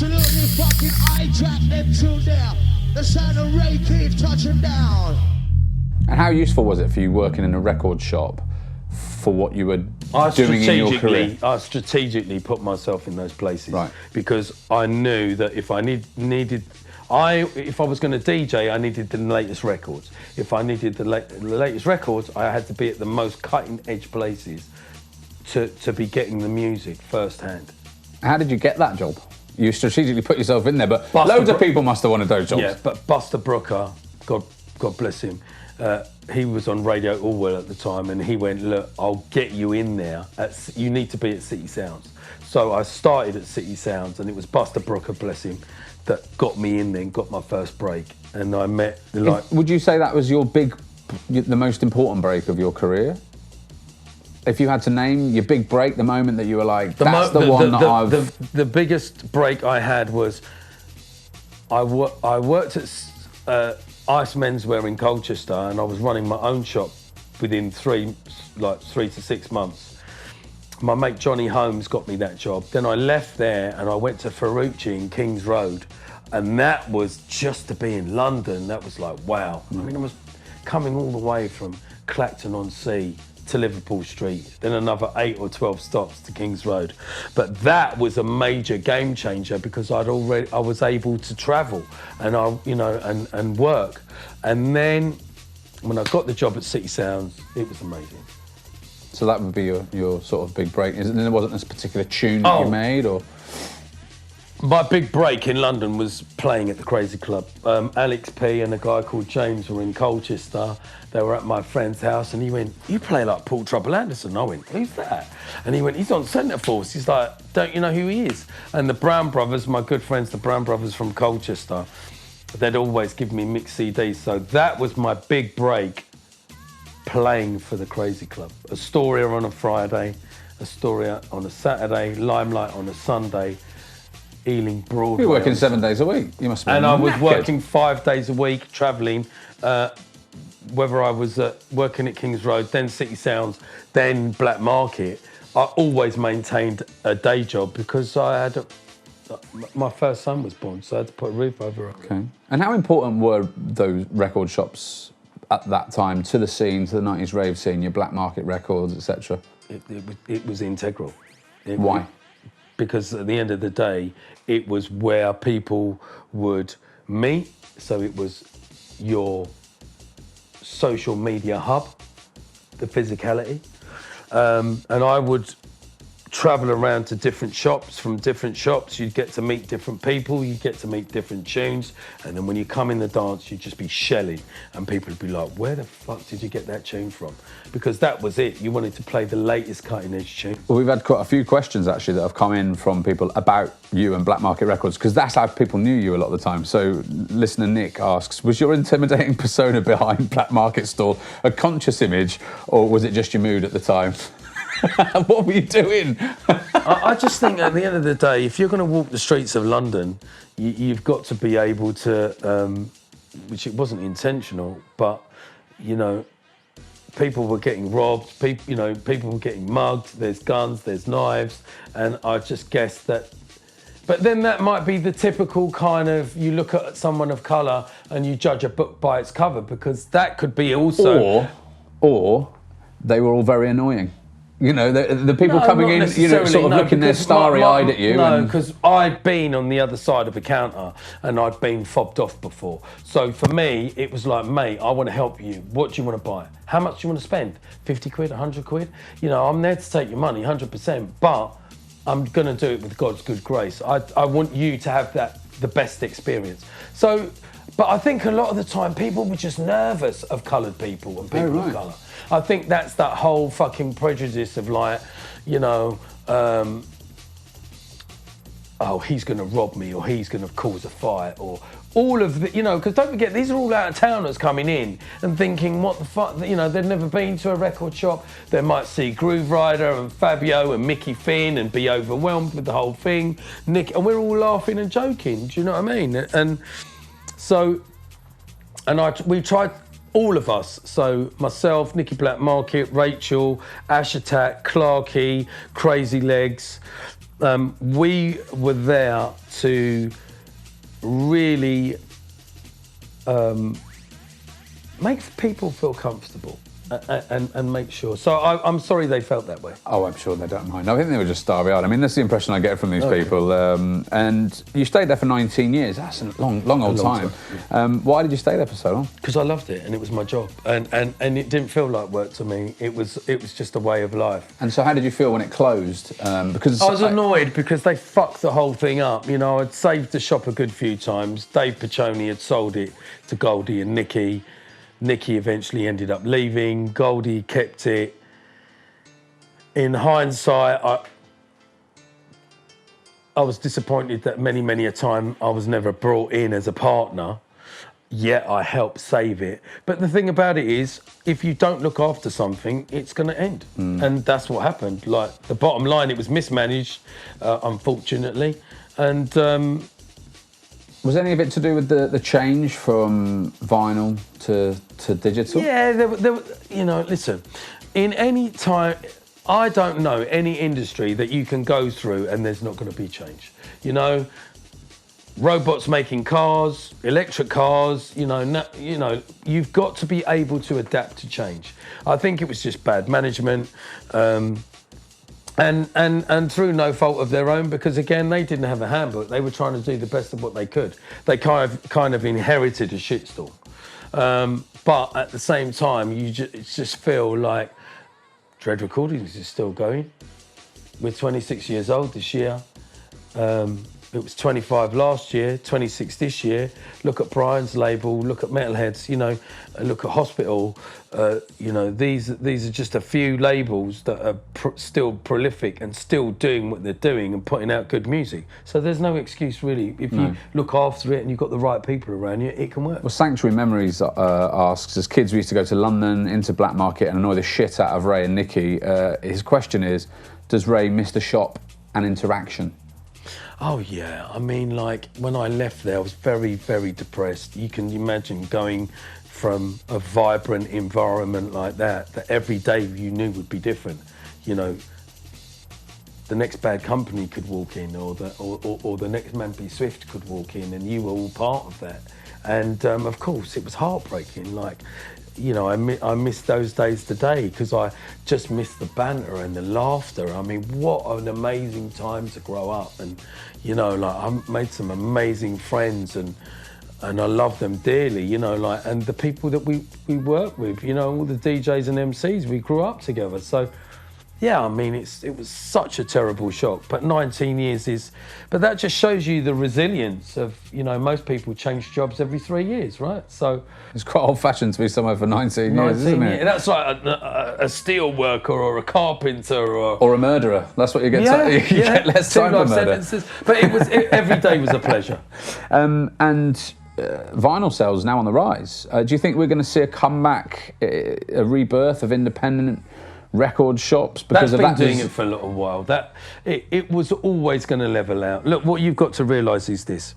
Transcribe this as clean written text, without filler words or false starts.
Absolutely fucking hijack them two there. The sound of Rave keep touching down. And how useful was it for you working in a record shop for what you were doing in your career? I strategically put myself in those places, right, because I knew that if I if I was going to DJ, I needed the latest records. If I needed the latest records, I had to be at the most cutting-edge places to be getting the music firsthand. How did you get that job? You strategically put yourself in there, but loads of people must have wanted those jobs. Yeah, but Buster Brooker, God bless him, he was on Radio Allwell at the time, and he went, look, I'll get you in there. You need to be at City Sounds. So I started at City Sounds, and it was Buster Brooker, bless him, that got me in there and got my first break. And I met, would you say that was the most important break of your career? If you had to name your big break, the moment that you were like, the biggest break I had was, I worked at Ice Menswear in Colchester, and I was running my own shop within 3 to 6 months. My mate Johnny Holmes got me that job. Then I left there and I went to Ferrucci in Kings Road, and that was just to be in London. That was like, wow. I mean, I was coming all the way from Clacton-on-Sea to Liverpool Street, then another 8 or 12 stops to Kings Road. But that was a major game changer, because I was able to travel and and work. And then when I got the job at City Sounds, it was amazing. So that would be your sort of big break. There wasn't this particular tune that you made, or? My big break in London was playing at the Crazy Club. Alex P and a guy called James were in Colchester. They were at my friend's house, and he went, you play like Paul Trouble Anderson. I went, who's that? And he went, he's on Centre Force. He's like, don't you know who he is? And the Brown Brothers, my good friends, the Brown Brothers from Colchester, they'd always give me mixed CDs. So that was my big break, playing for the Crazy Club. Astoria on a Friday, Astoria on a Saturday, Limelight on a Sunday, Ealing Broadway. You're working 7 days a week. You must be. And I was working 5 days a week, travelling. Whether I was working at Kings Road, then City Sounds, then Blackmarket, I always maintained a day job, because I had my first son was born, so I had to put a roof over it. Okay. And how important were those record shops at that time to the scene, to the 90s rave scene, your Blackmarket Records, etc.? It was integral. Why? Because at the end of the day, it was where people would meet. So it was your social media hub, the physicality. And I would travel around to different shops. From different shops, you'd get to meet different people, you'd get to meet different tunes, and then when you come in the dance, you'd just be shelling, and people would be like, where the fuck did you get that tune from? Because that was it. You wanted to play the latest cutting-edge tune. Well, we've had quite a few questions, actually, that have come in from people about you and Blackmarket Records, because that's how people knew you a lot of the time. So listener Nick asks, was your intimidating persona behind Blackmarket Store a conscious image, or was it just your mood at the time? What were you doing? I just think at the end of the day, if you're going to walk the streets of London, you've got to be able to, which it wasn't intentional, but, you know, people were getting robbed, people were getting mugged, there's guns, there's knives, and I just guessed that. But then that might be the typical kind of, you look at someone of colour and you judge a book by its cover, because that could be also... Or they were all very annoying. You know, the people coming in, you know, sort of looking there starry-eyed at you. No, because I'd been on the other side of the counter and I'd been fobbed off before. So for me, it was like, mate, I want to help you. What do you want to buy? How much do you want to spend? 50 quid, 100 quid? You know, I'm there to take your money, 100%, but I'm going to do it with God's good grace. I want you to have the best experience. So, but I think a lot of the time, people were just nervous of coloured people and people of colour. I think that's that whole fucking prejudice of like, you know, oh, he's going to rob me, or he's going to cause a fight, or all of the, you know, because don't forget, these are all out-of-towners coming in and thinking, what the fuck, you know, they've never been to a record shop. They might see Groove Rider and Fabio and Mickey Finn and be overwhelmed with the whole thing. Nick, and we're all laughing and joking, do you know what I mean? And so, we tried, all of us, so myself, Nicky Blackmarket, Rachel, Ash Attack, Clarkey, Crazy Legs, we were there to really make people feel comfortable and make sure. So I'm sorry they felt that way. Oh, I'm sure they don't mind. I think they were just starvey-eyed. I mean, that's the impression I get from these people. And you stayed there for 19 years. That's a long old time. Why did you stay there for so long? Because I loved it and it was my job. And it didn't feel like work to me. It was just a way of life. And so how did you feel when it closed? Because I was annoyed because they fucked the whole thing up. You know, I'd saved the shop a good few times. Dave Piccioni had sold it to Goldie and Nicky. Nicky eventually ended up leaving. Goldie kept it. In hindsight, I was disappointed that many a time I was never brought in as a partner, yet I helped save it. But the thing about it is, if you don't look after something, it's going to end. And that's what happened. Like, the bottom line, it was mismanaged, unfortunately. And was any of it to do with the change from vinyl to digital? yeah, there, you know, listen, in any time, I don't know any industry that you can go through and there's not going to be change. You know, robots making cars, electric cars, you know, you've got to be able to adapt to change. I think it was just bad management, and through no fault of their own, because again, they didn't have a handbook. They were trying to do the best of what they could. They kind of inherited a shitstorm. But at the same time, you just feel like Dread Recordings is still going. We're 26 years old this year. It was 25 last year, 26 this year. Look at Brian's label, look at Metalheads, you know, look at Hospital. You know, these are just a few labels that are still prolific and still doing what they're doing and putting out good music. So there's no excuse really. If you look after it and you've got the right people around you, it can work. Well, Sanctuary Memories asks, as kids we used to go to London, into Blackmarket and annoy the shit out of Ray and Nicky. His question is, does Ray miss the shop and interaction? Oh yeah, I mean, like, when I left there, I was very, very depressed. You can imagine going from a vibrant environment like that every day you knew would be different. You know, the next Bad Company could walk in, or the next Man Be Swift could walk in, and you were all part of that. And of course, it was heartbreaking. Like, you know, I miss those days today because I just miss the banter and the laughter. I mean, what an amazing time to grow up. And, you know, like, I made some amazing friends and I love them dearly, you know, like, and the people that we work with, you know, all the DJs and MCs, we grew up together. So, yeah, I mean, it was such a terrible shock, but 19 years but that just shows you the resilience of, you know, most people change jobs every 3 years, right? So it's quite old-fashioned to be somewhere for 19 years, isn't it? That's like a steel worker or a carpenter or a murderer. That's what you get. You get less time for murder. Sentences. But every day was a pleasure. Vinyl sales now on the rise. Do you think we're going to see a comeback, a rebirth of independent record shops because of that? That's been doing it for a little while. It was always going to level out. Look, what you've got to realise is this.